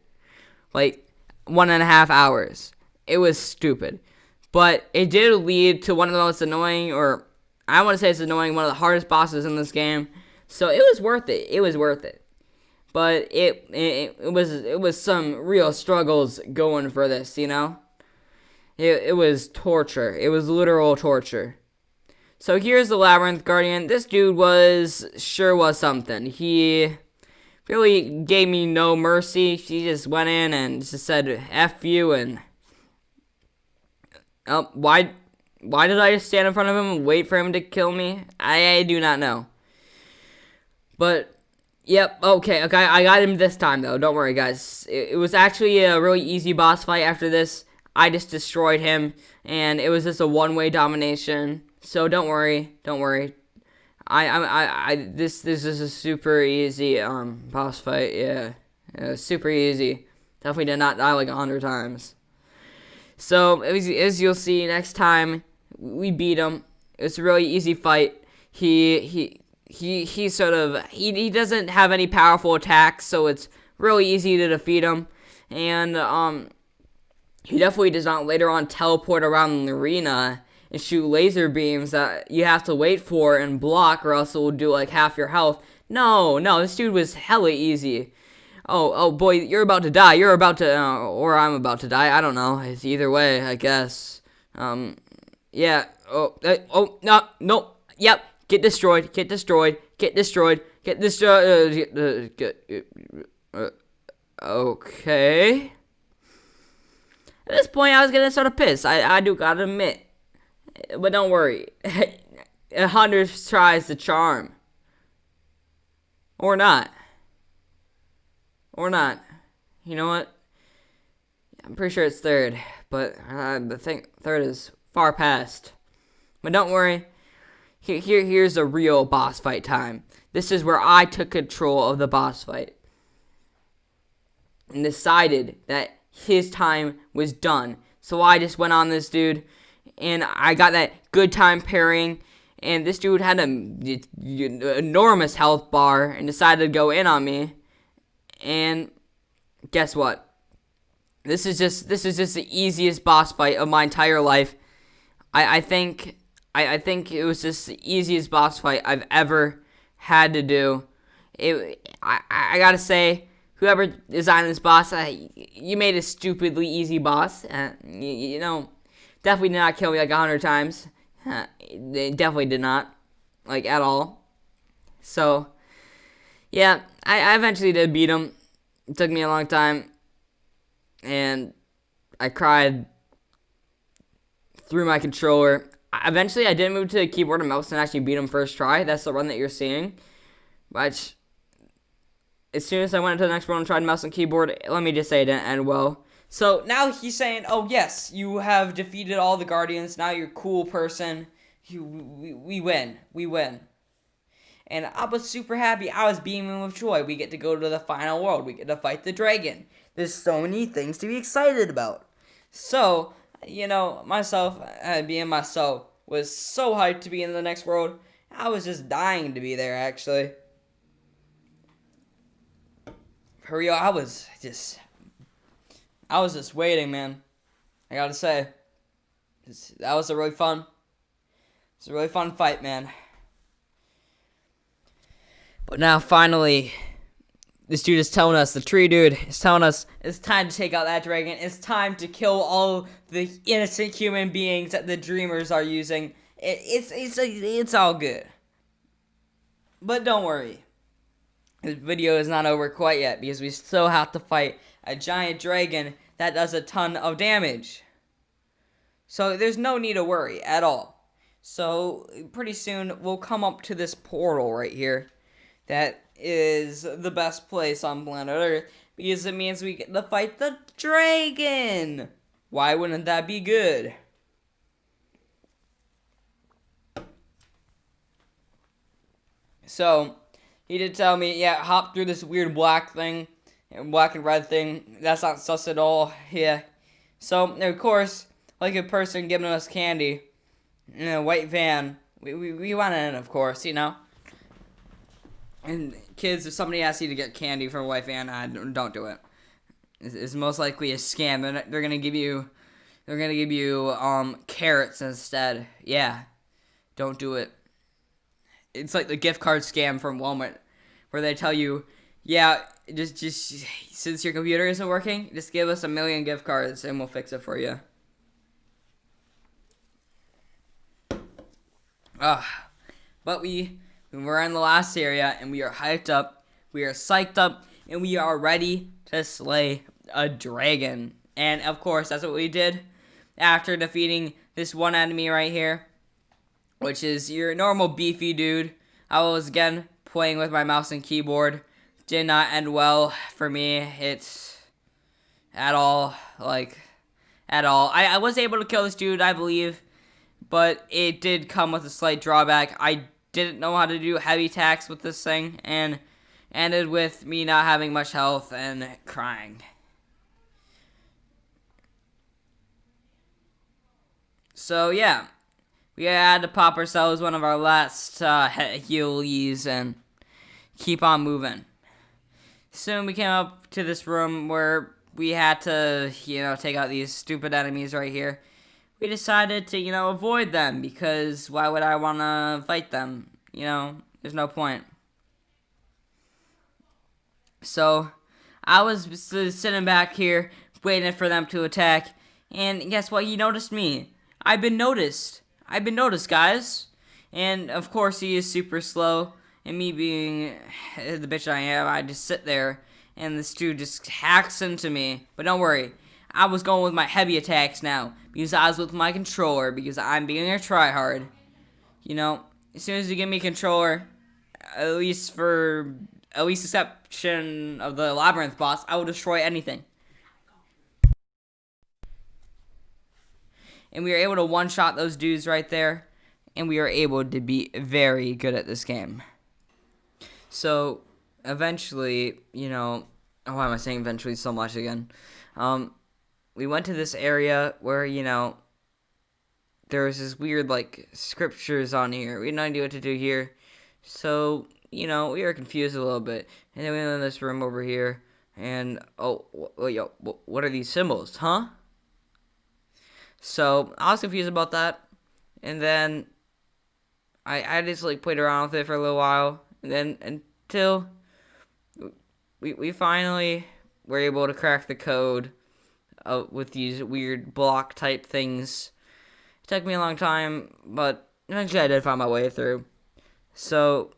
like 1.5 hours. It was stupid. But it did lead to one of the most annoying, or I want to say it's annoying, one of the hardest bosses in this game. So it was worth it. It was worth it. But it was some real struggles going for this, you know? It was torture. It was literal torture. So here's the Labyrinth Guardian. This dude was something. He really gave me no mercy. She just went in and just said, F you, and... why did I just stand in front of him and wait for him to kill me? I do not know. But... Yep, okay, I got him this time, though. Don't worry, guys. It was actually a really easy boss fight after this. I just destroyed him, and it was just a one-way domination. So don't worry. This is a super easy boss fight. Yeah, super easy. Definitely did not die like 100 times. So as you'll see next time, we beat him. It's a really easy fight. He doesn't have any powerful attacks, so it's really easy to defeat him. And he definitely does not later on teleport around the arena and shoot laser beams that you have to wait for and block, or else it will do like half your health. No, this dude was hella easy. Oh boy, you're about to die. Or I'm about to die. I don't know. It's either way, I guess. Yeah. No. Yep. Get destroyed. Okay. At this point, I was getting sort of pissed. I do gotta admit. But don't worry. 100 tries the charm. Or not. You know what? I'm pretty sure it's third. But I think third is far past. But don't worry. Here's a real boss fight time. This is where I took control of the boss fight and decided that his time was done. So I just went on this dude, and I got that good time parrying, and this dude had an enormous health bar and decided to go in on me. And guess what? This is just the easiest boss fight of my entire life. I think it was just the easiest boss fight I've ever had to do. I gotta say, whoever designed this boss, you made a stupidly easy boss. You know, definitely did not kill me like 100 times. They definitely did not, like, at all. So, yeah, I eventually did beat him. It took me a long time, and I cried through my controller. Eventually, I did move to keyboard and mouse and actually beat him first try. That's the run that you're seeing. But as soon as I went into the next run and tried mouse and keyboard, let me just say it didn't end well. So now he's saying, oh yes, you have defeated all the Guardians. Now you're a cool person. We win. And I was super happy. I was beaming with joy. We get to go to the final world. We get to fight the dragon. There's so many things to be excited about. So, you know, myself, being myself, was so hyped to be in the next world. I was just dying to be there, actually. For real, I was just waiting, man. I gotta say, that was a really fun fight, man. But now, finally, this dude is telling us, the tree dude is telling us, it's time to take out that dragon. It's time to kill all the innocent human beings that the dreamers are using. It's all good. But don't worry. This video is not over quite yet, because we still have to fight a giant dragon that does a ton of damage. So there's no need to worry at all. So pretty soon we'll come up to this portal right here. That is the best place on planet Earth because it means we get to fight the dragon. Why wouldn't that be good? So he did tell me, yeah, hop through this weird black thing, black and red thing. That's not sus at all. Yeah. So of course, like a person giving us candy in a white van, we went in, of course, you know. And kids, if somebody asks you to get candy from a white van, don't do it. It's most likely a scam. They're gonna give you carrots instead. Yeah, don't do it. It's like the gift card scam from Walmart, where they tell you, yeah, just since your computer isn't working, just give us 1 million gift cards and we'll fix it for you. But we're in the last area and we are hyped up, we are psyched up, and we are ready to slay a dragon. And of course, that's what we did after defeating this one enemy right here, which is your normal beefy dude. I was again playing with my mouse and keyboard. Did not end well for me. It's at all. I was able to kill this dude, I believe, but it did come with a slight drawback. I didn't know how to do heavy attacks with this thing, and ended with me not having much health and crying. So yeah, we had to pop ourselves one of our last healies and keep on moving. Soon we came up to this room where we had to, take out these stupid enemies right here. We decided to, avoid them because why would I want to fight them? There's no point. So I was sitting back here waiting for them to attack, and guess what? He noticed me. I've been noticed, guys. And of course he is super slow, and me being the bitch I am, I just sit there, and this dude just hacks into me. But don't worry, I was going with my heavy attacks now, because I was with my controller, because I'm being a tryhard. As soon as you give me a controller, at least exception of the labyrinth boss, I will destroy anything. And we were able to one-shot those dudes right there, and we were able to be very good at this game. So, eventually, why am I saying eventually so much again? We went to this area where, there was this weird, scriptures on here. We had no idea what to do here. So, we were confused a little bit. And then we went in this room over here, and, what are these symbols, huh? So, I was confused about that, and then I just, played around with it for a little while, and then until we finally were able to crack the code with these weird block-type things. It took me a long time, but eventually I did find my way through. So,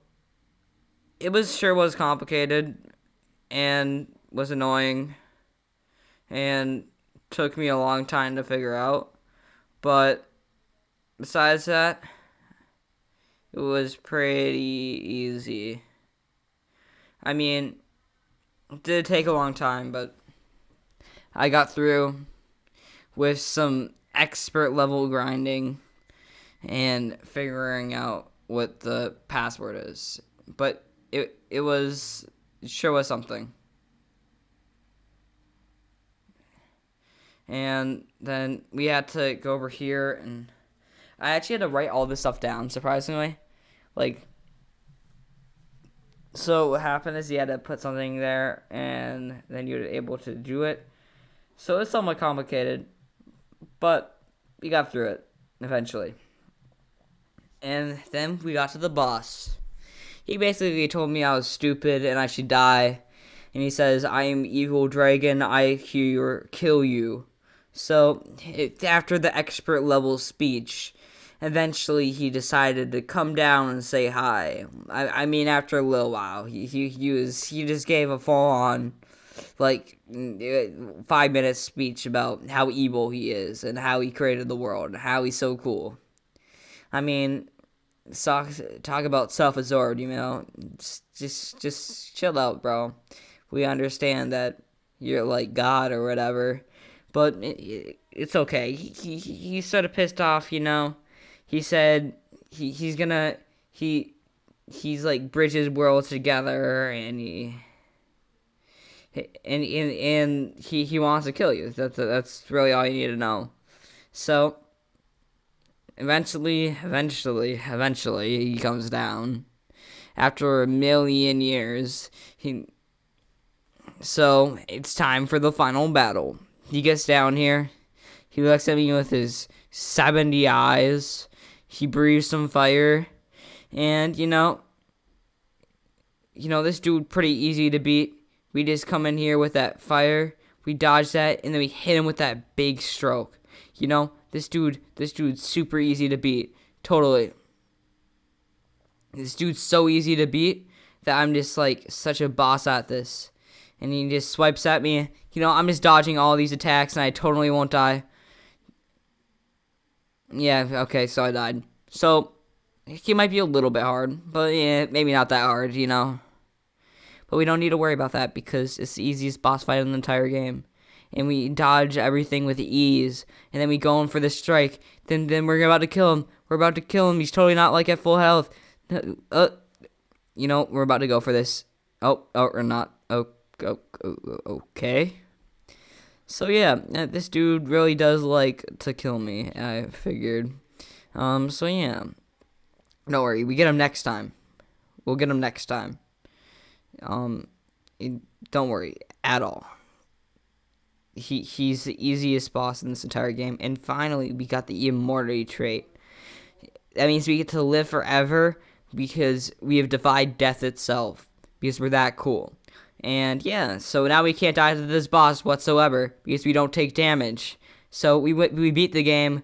it was complicated, and was annoying, and took me a long time to figure out. But besides that, it was pretty easy. I mean, it did take a long time, but I got through with some expert level grinding and figuring out what the password is. But it sure was something. And then we had to go over here, and I actually had to write all this stuff down, surprisingly. So what happened is you had to put something there, and then you were able to do it. So it's somewhat complicated, but we got through it, eventually. And then we got to the boss. He basically told me I was stupid and I should die. And he says, I am evil dragon, I kill you. So, after the expert level speech, eventually he decided to come down and say hi. I mean, after a little while, he just gave a full on like 5 minute speech about how evil he is and how he created the world and how he's so cool. I mean, talk about self-absorbed, just chill out, bro. We understand that you're like God or whatever, but it's okay. He's sort of pissed off, He said he's like bridges worlds together, and he wants to kill you. That's really all you need to know. So eventually he comes down after a million years. So it's time for the final battle. He gets down here. He looks at me with his 70 eyes. He breathes some fire. And, this dude pretty easy to beat. We just come in here with that fire. We dodge that, and then we hit him with that big stroke. This dude's super easy to beat. Totally. This dude's so easy to beat that I'm just like such a boss at this. And he just swipes at me. I'm just dodging all these attacks, and I totally won't die. Yeah, okay, so I died. So, he might be a little bit hard, but yeah, maybe not that hard, But we don't need to worry about that because it's the easiest boss fight in the entire game. And we dodge everything with ease. And then we go in for the strike. Then we're about to kill him. He's totally not like at full health. We're about to go for this. Oh, we're not. Okay. So yeah, this dude really does like to kill me, I figured. So yeah. Don't worry, we get him next time. We'll get him next time. Don't worry at all. He's the easiest boss in this entire game. And finally, we got the immortality trait. That means we get to live forever because we have defied death itself. Because we're that cool. And yeah, so now we can't die to this boss whatsoever because we don't take damage. So we beat the game.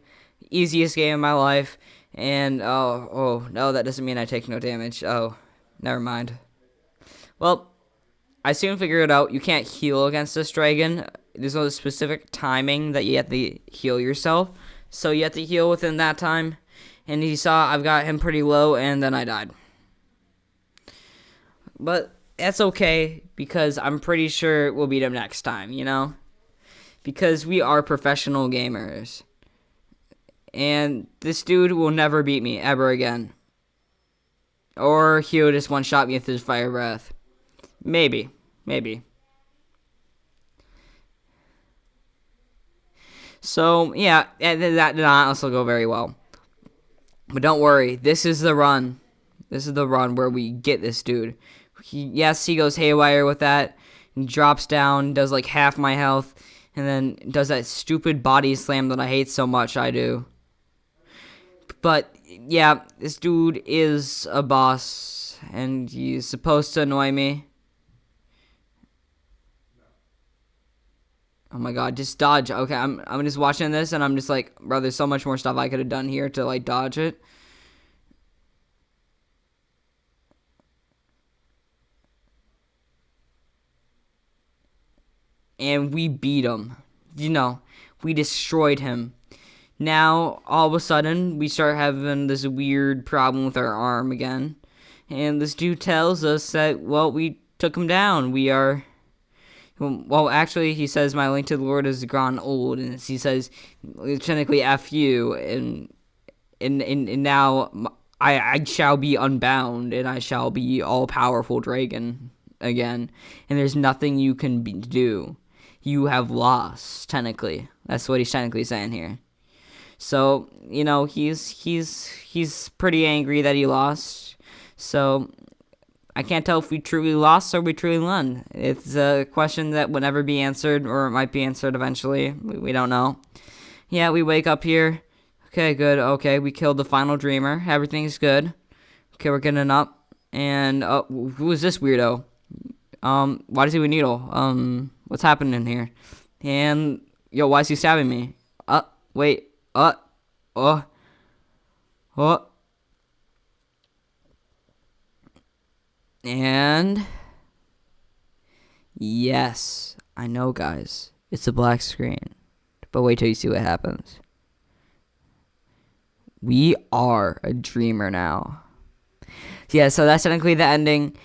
Easiest game of my life. And no, that doesn't mean I take no damage. Oh, never mind. Well, I soon figured it out. You can't heal against this dragon. There's no specific timing that you have to heal yourself. So you have to heal within that time. And you saw I've got him pretty low, and then I died. But that's okay, because I'm pretty sure we'll beat him next time, Because we are professional gamers. And this dude will never beat me ever again. Or he'll just one-shot me with his fire breath. Maybe. So, yeah, that did not also go very well. But don't worry, this is the run. This is the run where we get this dude. He goes haywire with that. He drops down, does like half my health, and then does that stupid body slam that I hate so much I do. But, yeah, this dude is a boss, and he's supposed to annoy me. Oh my god, just dodge. Okay, I'm just watching this, and I'm just like, bro, there's so much more stuff I could have done here to, like, dodge it. And we beat him. We destroyed him. Now, all of a sudden, we start having this weird problem with our arm again. And this dude tells us that, well, we took him down. We are... Well, actually, he says, my link to the Lord has grown old. And he says, technically, F you. And now, I shall be unbound. And I shall be all-powerful dragon again. And there's nothing you can do. You have lost, technically. That's what he's technically saying here. So, he's pretty angry that he lost. So, I can't tell if we truly lost or we truly won. It's a question that would never be answered, or it might be answered eventually. We don't know. Yeah, we wake up here. Okay, good. Okay, we killed the final dreamer. Everything's good. Okay, we're getting up. And, who is this weirdo? Why does he have a needle? What's happening here? And, why is he stabbing me? Wait. And Yes, I know, guys. It's a black screen. But wait till you see what happens. We are a dreamer now. Yeah, so that's technically the ending.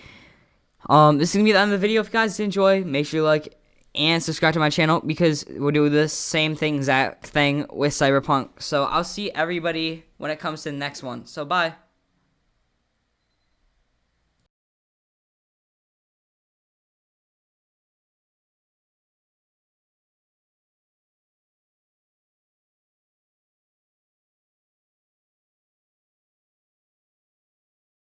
This is going to be the end of the video. If you guys enjoy, make sure you like and subscribe to my channel because we'll do the same exact thing with Cyberpunk. So I'll see everybody when it comes to the next one. So bye.